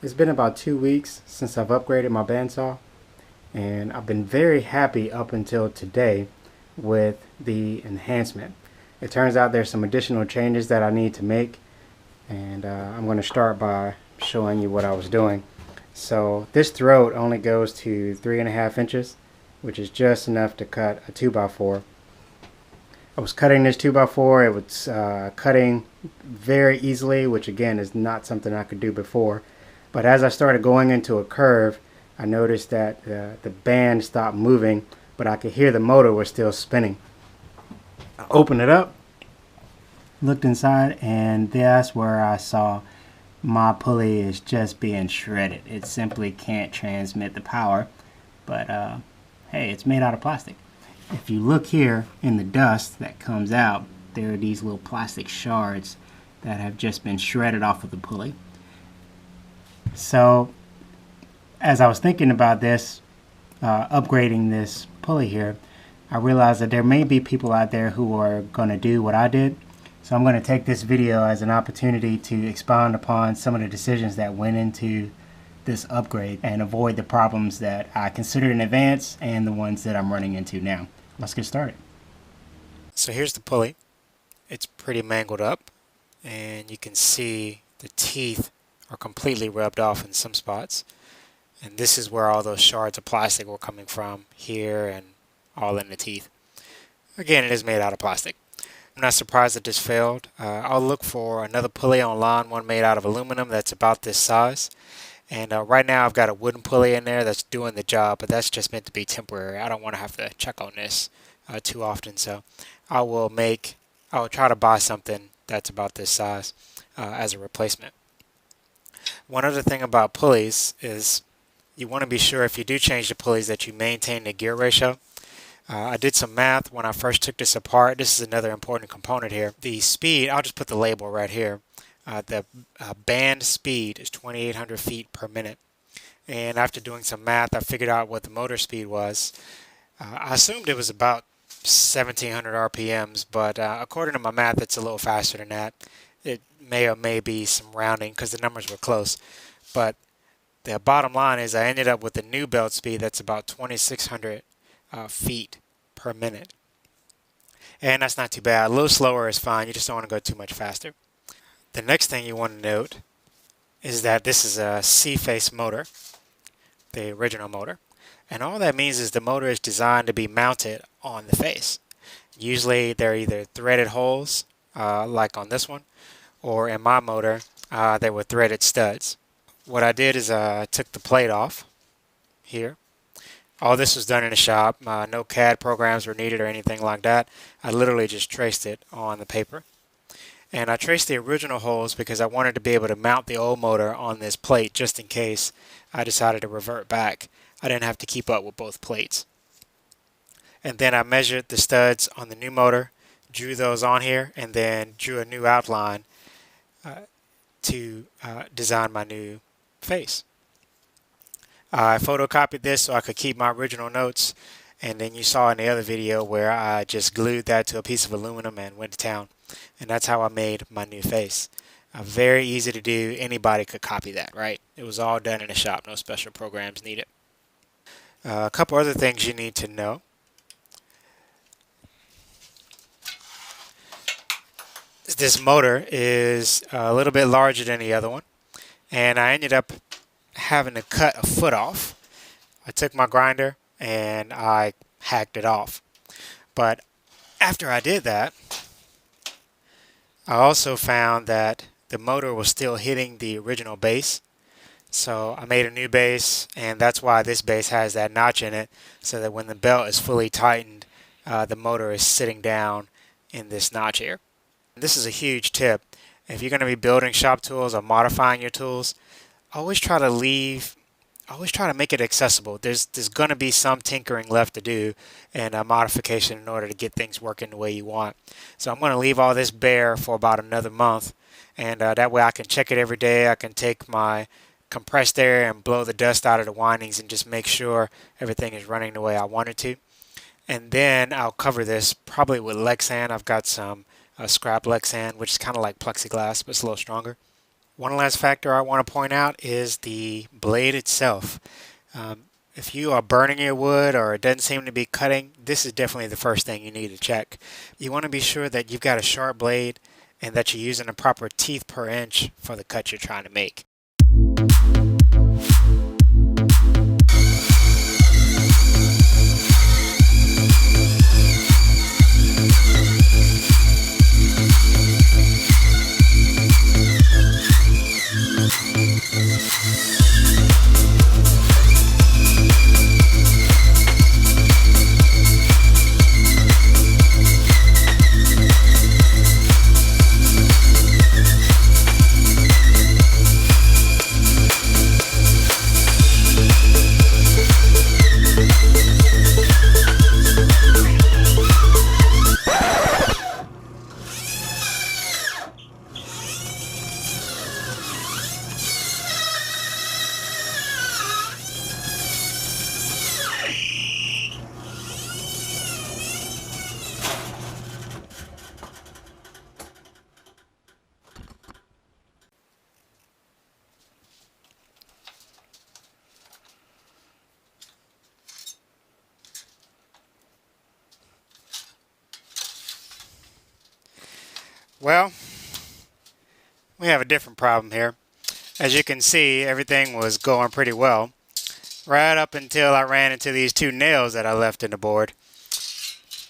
It's been about 2 weeks since I've upgraded my bandsaw, and I've been very happy up until today with the enhancement. It turns out there's some additional changes that I need to make, and I'm going to start by showing you what I was doing. So this throat only goes to 3.5 inches, which is just enough to cut a 2x4. I was cutting this 2x4, it was cutting very easily, which again is not something I could do before. But as I started going into a curve, I noticed that the band stopped moving, but I could hear the motor was still spinning. I opened it up, looked inside, and that's where I saw my pulley is just being shredded. It simply can't transmit the power, but hey, it's made out of plastic. If you look here in the dust that comes out, there are these little plastic shards that have just been shredded off of the pulley. So as I was thinking about this, upgrading this pulley here, I realized that there may be people out there who are going to do what I did. So I'm going to take this video as an opportunity to expound upon some of the decisions that went into this upgrade and avoid the problems that I considered in advance and the ones that I'm running into now. Let's get started. So here's the pulley. It's pretty mangled up, and you can see the teeth are completely rubbed off in some spots. And this is where all those shards of plastic were coming from, here and all in the teeth. Again, it is made out of plastic. I'm not surprised that this failed. I'll look for another pulley online, one made out of aluminum that's about this size. And right now I've got a wooden pulley in there that's doing the job, but that's just meant to be temporary. I don't want to have to check on this too often, so I'll try to buy something that's about this size as a replacement. One other thing about pulleys is you want to be sure if you do change the pulleys that you maintain the gear ratio. I did some math when I first took this apart. This is another important component here. The speed, I'll just put the label right here. The band speed is 2,800 feet per minute. And after doing some math, I figured out what the motor speed was. I assumed it was about 1,700 RPMs, but according to my math, it's a little faster than that. It may or may be some rounding because the numbers were close. But the bottom line is I ended up with a new belt speed that's about 2,600 feet per minute. And that's not too bad. A little slower is fine. You just don't want to go too much faster. The next thing you want to note is that this is a C-face motor, the original motor. And all that means is the motor is designed to be mounted on the face. Usually they're either threaded holes, like on this one, or in my motor, they were threaded studs. What I did is I took the plate off here. All this was done in the shop. No CAD programs were needed or anything like that. I literally just traced it on the paper. And I traced the original holes because I wanted to be able to mount the old motor on this plate just in case I decided to revert back. I didn't have to keep up with both plates. And then I measured the studs on the new motor, drew those on here, and then drew a new outline to design my new face. I photocopied this so I could keep my original notes, and then you saw in the other video where I just glued that to a piece of aluminum and went to town. And that's how I made my new face. Very easy to do. Anybody could copy that, right? It was all done in the shop. No special programs needed. A couple other things you need to know. This motor is a little bit larger than the other one, and I ended up having to cut a foot off. I took my grinder and I hacked it off. But after I did that, I also found that the motor was still hitting the original base. So I made a new base, and that's why this base has that notch in it, so that when the belt is fully tightened, the motor is sitting down in this notch here. This is a huge tip. If you're going to be building shop tools or modifying your tools, always try to make it accessible. There's going to be some tinkering left to do and a modification in order to get things working the way you want. So I'm going to leave all this bare for about another month, and that way I can check it every day. I can take my compressed air and blow the dust out of the windings and just make sure everything is running the way I want it to. And then I'll cover this probably with Lexan. I've got some scrap Lexan, which is kind of like plexiglass, but it's a little stronger. One last factor I want to point out is the blade itself. If you are burning your wood or it doesn't seem to be cutting, this is definitely the first thing you need to check. You want to be sure that you've got a sharp blade and that you're using the proper teeth per inch for the cut you're trying to make. Well, we have a different problem here. As you can see, everything was going pretty well, right up until I ran into these two nails that I left in the board.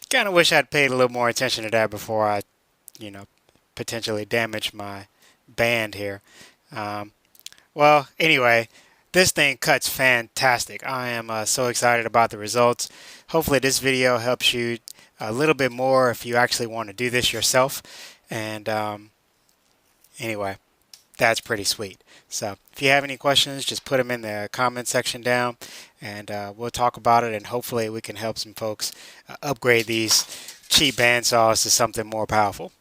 Kind of wish I'd paid a little more attention to that before I, potentially damaged my band here. Well, anyway, this thing cuts fantastic. I am so excited about the results. Hopefully this video helps you a little bit more if you actually want to do this yourself. And anyway, that's pretty sweet. So if you have any questions, just put them in the comment section down, and we'll talk about it, and hopefully we can help some folks upgrade these cheap bandsaws to something more powerful.